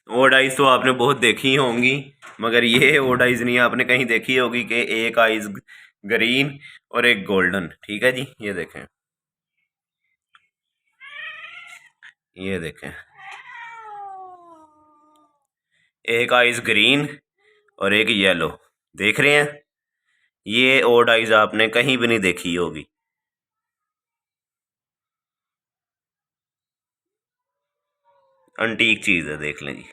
Odd eyes तो आपने बहुत देखी होंगी, मगर ये ओड आइज नहीं आपने कहीं देखी होगी कि एक आइज ग्रीन और एक गोल्डन। ठीक है जी, ये देखें, ये देखें, एक आइज ग्रीन और एक येलो, देख रहे हैं? ये ओड आइज आपने कहीं भी नहीं देखी होगी। अंटीक चीज है, देख लें जी।